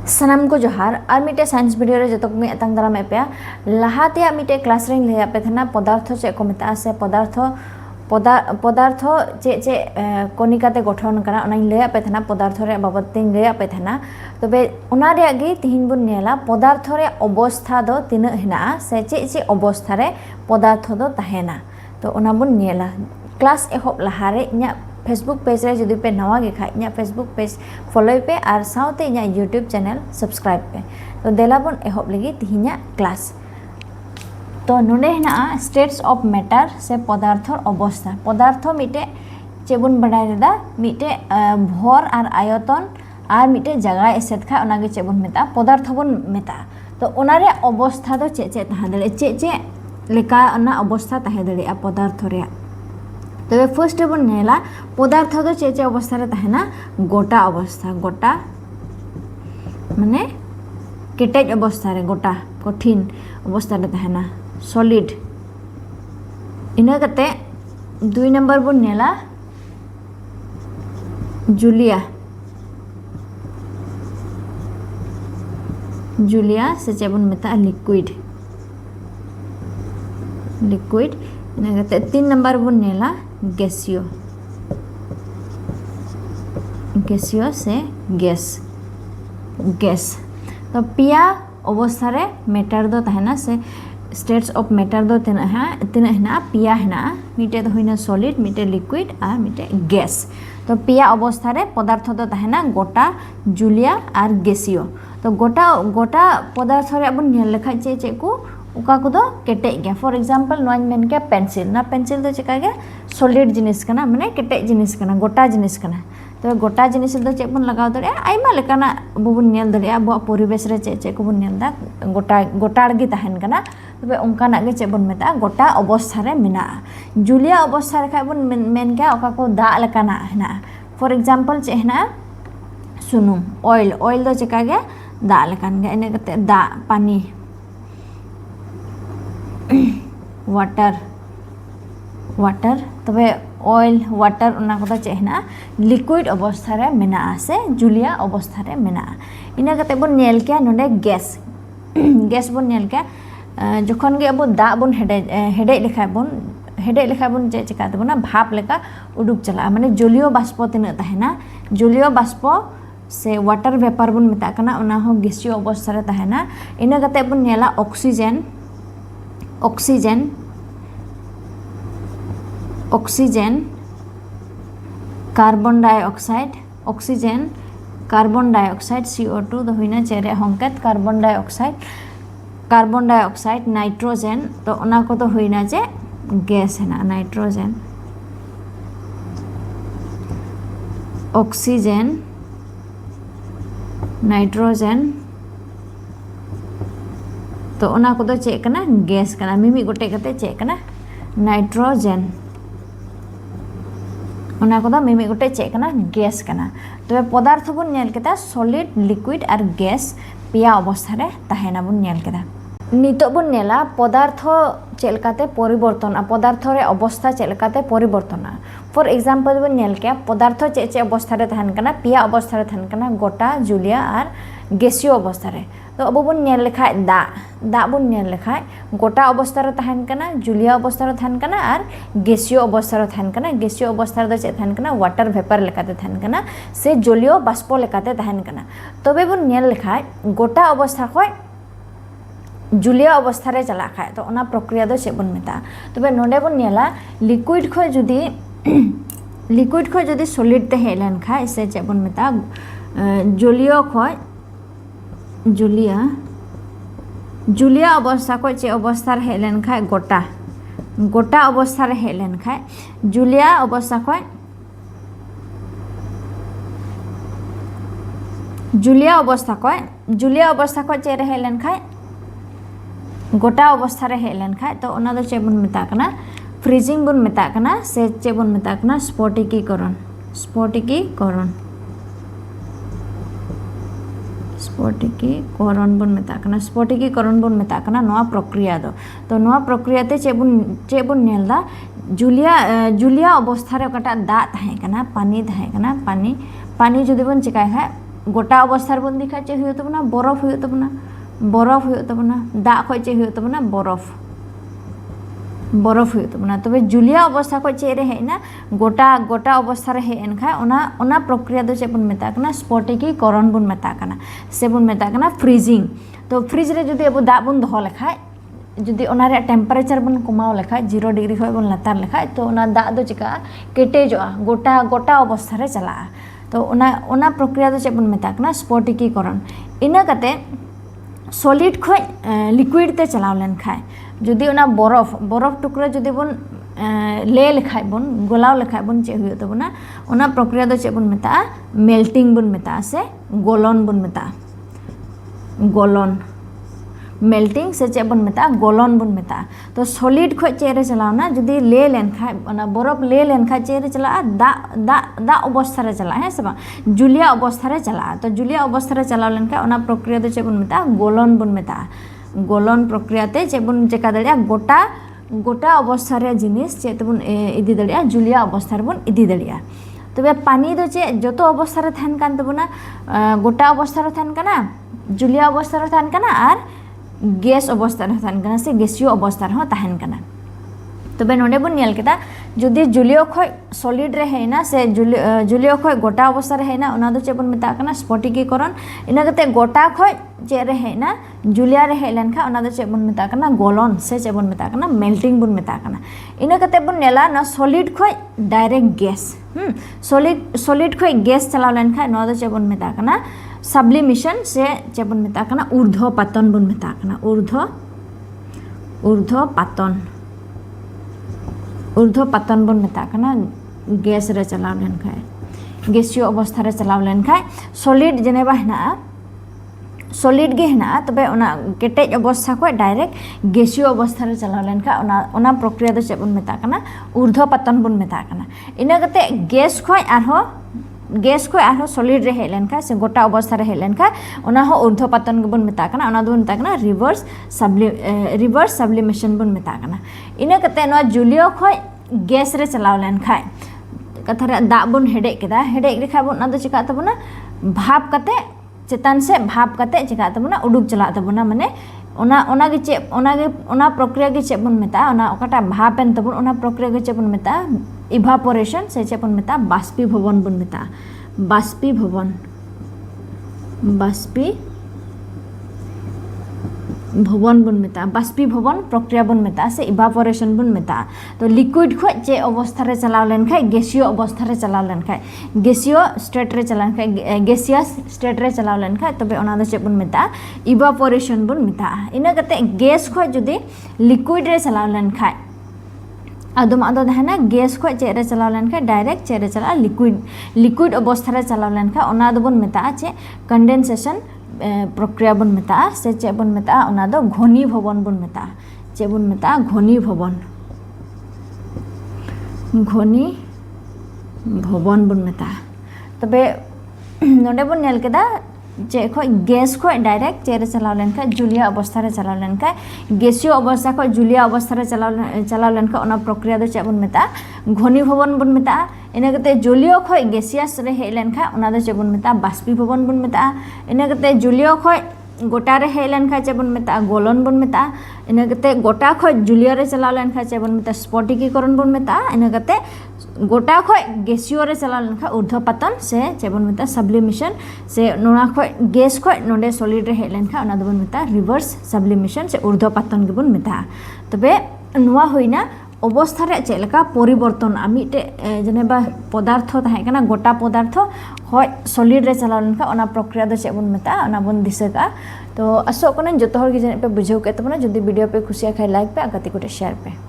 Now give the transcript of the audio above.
सनाम को जोहार और मिटे साइंस वीडियो रे जतो में अतंग दाराम पे लहाते मिटे क्लास रे ले पे थना पदार्थ चे को मेता से पदार्थ चे चे कनिकाते गठन कना ओना ले पे थना पदार्थ रे बाबत तिन ले पे थना तबे ओना रे गे तिहिन बुन नेला पदार्थ रे अवस्था दो तिना हेना से चे अवस्था रे पदार्थ दो तहेना तो ओना बुन नेला क्लास एहब लहारे इना फेसबुक पेज रे जदि पे नवा गे खाय इना फेसबुक पेज फॉलो पे और साउते इना यूट्यूब चैनल सब्सक्राइब पे तो देला बन एहब लगी तिहिना क्लास तो नोडे हेना स्टेट्स ऑफ मैटर से पदार्थ अवस्था मिटे चेबुन बडाय रेदा मिटे भर और आयतन और मिटे जगह एसेट खा ओनागे चेबुन मेता पदार्थ बन मेता तो ओनारे अवस्था दो चे तहा दड़े चे लेका ओना अवस्था तहे दड़े पदार्थ रे तबे फर्स्ट बन नेला पदार्थ दो चे अवस्था रे तहेना गोटा अवस्था गोटा माने केटेज अवस्था रे गोटा कठिन अवस्था रे तहेना सॉलिड इना कते 2 नंबर बन नेला जूलिया से चेबुन मेता लिक्विड इना कते 3 नंबर बन नेला गैसियो से गैस तो पिया अवस्था रे मैटर दो तहेना से स्टेट्स ऑफ मैटर दो तिना हेना पिया हेना मिटे तो होइना सॉलिड मिटे लिक्विड और मिटे गैस तो पिया अवस्था रे पदार्थ दो तहेना गोटा जूलिया और गैसियो तो गोटा पदार्थ रे अब नेल लेखा चे को उका को दो केटे गया फॉर एग्जांपल नोन मेन के पेंसिल दो चेका गया सॉलिड जिनिस कना माने केटे जिनिस कना गोटा जिनिस कना तो गोटा जिनिस दो चे बन लगाव दरे आइमा लेकाना बुबुन नेल दरे अब परिवेश रे चे को बन नेल दा गोटा गे तहन कना तबे उनकाना गे चे बन मेता गोटा अवस्था रे मेना जूलिया अवस्था रे खा बन मेन के ओका को दा लेकाना हेना फॉर एग्जांपल चे हेना सुनुम ऑयल दो चेका गे दा लेकान गे इने कते दा पानी वाटर तबे ऑयल वाटर उना को चेहना लिक्विड अवस्था रे मेना से जूलिया अवस्था रे मेना इना कते बन नेल के नोडे गैस बन नेल के जखन गे अब दा बन हेडे लेखा बन चेका तबना भाप लेका उडुक चला माने जलीय बाष्प तिना तहेना जलीय बाष्प से वाटर वेपर बन मेता कना उना हो गैसीय अवस्था रे तहेना इना कते बन नेला ऑक्सीजन कार्बन डाइऑक्साइड CO2 तो होइना चेरे हंकेत कार्बन डाइऑक्साइड नाइट्रोजन तो ओना को तो होइना जे गैस है ना नाइट्रोजन ऑक्सीजन नाइट्रोजन तो ओना को तो चे कना गैस कना मिमी गोटे कते चे कना नाइट्रोजन ओना को तो मिमी गोटे चे कना गैस कना तो पदार्थ बन नेल केता सॉलिड लिक्विड और गैस पिया अवस्था रे तहेना बन नेल केता नितो बन नेला पदार्थ चेलकाते परिवर्तन पदार्थ रे अवस्था चेलकाते परिवर्तन फॉर एग्जांपल बन नेल के पदार्थ चे अवस्था रे तहन कना पिया अवस्था रे तहन कना गोटा जूलिया और गैसीय अवस्था रे तो अब बन नेल लेखा दा बन नेल लेखा गोटा अवस्था रे तहन कना जूलिया अवस्था रे तहन कना और गैसीय अवस्था रे तहन कना गैसीय अवस्था रे चे तहन कना वाटर वेपर लेकाते तहन कना से जलीय बाष्प लेकाते तहन कना तबे बन नेल लेखा गोटा अवस्था खय जूलिया अवस्था रे चला खाय तो ओना प्रक्रिया दो चे बन मेता तबे नोडे बन नेला लिक्विड खय जदी सॉलिड ते हेलन खाय से चे बन मेता जलीय खय जूलिया अवस्था को चे अवस्था रे हेलन खाय गोटा अवस्था रे हेलन खाय जूलिया अवस्था को चे रे हेलन खाय गोटा अवस्था रे हेलन खाय तो ओना दो चे बन मेता कना फ्रीजिंग बन मेता कना से चे बन मेता कना स्फटिकीकरण बन मेता कना नवा प्रक्रिया दो तो नवा प्रक्रिया ते चे बन नेल दा जूलिया अवस्था रे कटा दा तहे कना पानी जदि बन चिकाय है गोटा अवस्था रे बन दिखा चे हुयो तबना बरफ हुयो तबना बरफ हुयो तबना दा खो चे हुयो तबना बरफ बरफ हुयो तबना तबे जुलिया अवस्था को चे रे हेना गोटा गोटा अवस्था रे हेन खा ओना प्रक्रिया दो चे बन मेता कना स्फटिकीकरण बन मेता कना से बन मेता कना फ्रीजिंग तो फ्रिज रे जदि अब दा बन दोहो लेखा जुदी ओना रे टेम्परेचर बन कमाव लेखा 0 डिग्री खय बन लातार लेखा तो ओना दा दो चिका केटेजोआ गोटा गोटा अवस्था रे चला तो ओना प्रक्रिया दो चे बन मेता कना स्फटिकीकरण इना कते सॉलिड खय लिक्विड ते चलाव लेन खाय जुदी ओना बरफ टुकरा जुदी बन ले लेखाय बन गोलाव लेखाय बन चे हुयो तबना ओना प्रक्रिया दो चे बन मेता मेल्टिंग बन मेता से गोलन बन मेता गोलन मेल्टिंग से चे बन मेता गोलन बन मेता तो सॉलिड खय चे रे चलावना जुदी ले लेन खाय ओना बरफ ले लेन खाय चे रे चला दा अवस्था रे चला है सब जुलिया अवस्था रे चला तो जुलिया अवस्था रे चलाव लेन खाय ओना प्रक्रिया दो चे बन मेता गोलन बन मेता गोलन प्रक्रिया ते चे बन चेका दड़िया गोटा गोटा अवस्था रे जिनिस चे तबन इदी दड़िया जुलिया अवस्था रे बन इदी दड़िया तबे पानी दो चे जतो अवस्था रे थान कान तबना गोटा अवस्था रे थान काना जुलिया अवस्था रे थान काना आर गैस अवस्था रे थान काना से गैसियो अवस्था रे ताहन काना तबे नोडे बन नेल केदा जुदी जुलियो खय सॉलिड रे हेना से जुलियो खय गोटा अवस्था रे हेना ओना दो चे बन मेता काना स्फटिकीकरण इना कते गोटा खय चे रे हेना जुलिया रे हेलन खा ओना दो चे बन मेता काना गोलन से चे बन मेता काना मेल्टिंग बन मेता काना इना कते बन नेला ना सॉलिड खय डायरेक्ट गैस सॉलिड खय गैस चलाव लेन खा ओना दो चे बन मेता काना सब्लिमेशन से चे बन मेता काना ऊर्ध्वपतन बन मेता काना ऊर्ध्वपतन बन मेता काना गैस रे चलाव लेन खाय गैसियो अवस्था रे चलाव लेन खाय सॉलिड जेनेबा हेना सॉलिड गे हेना तबे ओना केटेज अवस्था को डायरेक्ट गैसियो अवस्था रे चलाव लेन खाय ओना प्रक्रिया दो चे बन मेता काना ऊर्ध्वपतन बन मेता काना इना कते गैस खय आरो सॉलिड रे हेलेन खा से गोटा अवस्था रे हेलेन खा ओना हो ऊर्ध्वपतन बन मेता काना ओना दो मेता काना रिवर्स सब्लिमेशन बन मेता काना इना कते नो जुलियो खय गैस रे चलाव लेन खा कथा रे दा बन हेडे केदा हेडे रेखा बन ना दो चिका तबना भाप कते चेतन से भाप कते चिका तबना उडुक चला तबना माने ओना प्रक्रिया गे चे बन मेता ओना ओकाटा भापेन तबन ओना प्रक्रिया गे चे बन मेता इभापोरेशन से चे बन मेता बाष्पीभवन बन मेता बाष्पीभवन बन मेता बाष्पीभवन प्रक्रिया बन मेता से इभापोरेशन बन मेता तो लिक्विड खो चे अवस्था रे चलाव लेन खाय गैसियो अवस्था रे चलाव लेन खाय गैसियो स्टेट रे चलाव खाय गैसियस स्टेट रे चलाव लेन खाय तबे ओना दो चे बन मेता इभापोरेशन बन मेता इना कते गैस खो जदी लिक्विड रे चलाव लेन खाय आदम आदो दहना गैस खो चे रे चलाव लेन खाय डायरेक्ट चे रे चला लिक्विड अवस्था रे चलाव लेन खाय ओना दो बन मेता चे कंडेंसेशन प्रक्रिया बन मेता से चे बन मेता ओना दो घनीभवन बन मेता चे बन मेता घनीभवन बन मेता तबे नोडे बन नेल केदा चे खो गैस खो डायरेक्ट चे रे चलाव लेन खाय जुलिया अवस्था रे चलाव लेन खाय गैसियो अवस्था खो जुलिया अवस्था रे चलाव लेन खाय ओना प्रक्रिया दो चे बन मेता घनीभवन बन मेता इना कते जुलियो खो गैसियस रे हे लेन खाय ओना दो चे बन मेता बाष्पीभवन बन मेता इना कते जुलियो खो गोटा रे हे लेन खाय चे बन मेता गोलन बन मेता इना कते गोटा खो जुलिया रे चलाव लेन खाय चे बन मेता स्फटिकीकरण बन मेता इना कते गोटा खो गैसियो रे चलाव लेन खाय ऊर्ध्वपतन से चे बन मेता सब्लिमेशन से नोना खो गैस खो नोडे सॉलिड रे हे लेन खाय ओना दो बन मेता रिवर्स सब्लिमेशन से ऊर्ध्वपतन के बन मेता तबे नोआ होइना अवस्था रे चेलका परिवर्तन आमिटे जेनेबा पदार्थ ताहे कना गोटा पदार्थ होय सॉलिड रे चलाव लेन खाय ओना प्रक्रिया दो चे बन मेता ओना बन दिसका तो आसो कोन जतो हर के जने पे बुझाव के तबना जदी वीडियो पे खुशिया खाय लाइक पे आ गति कोटे शेयर पे।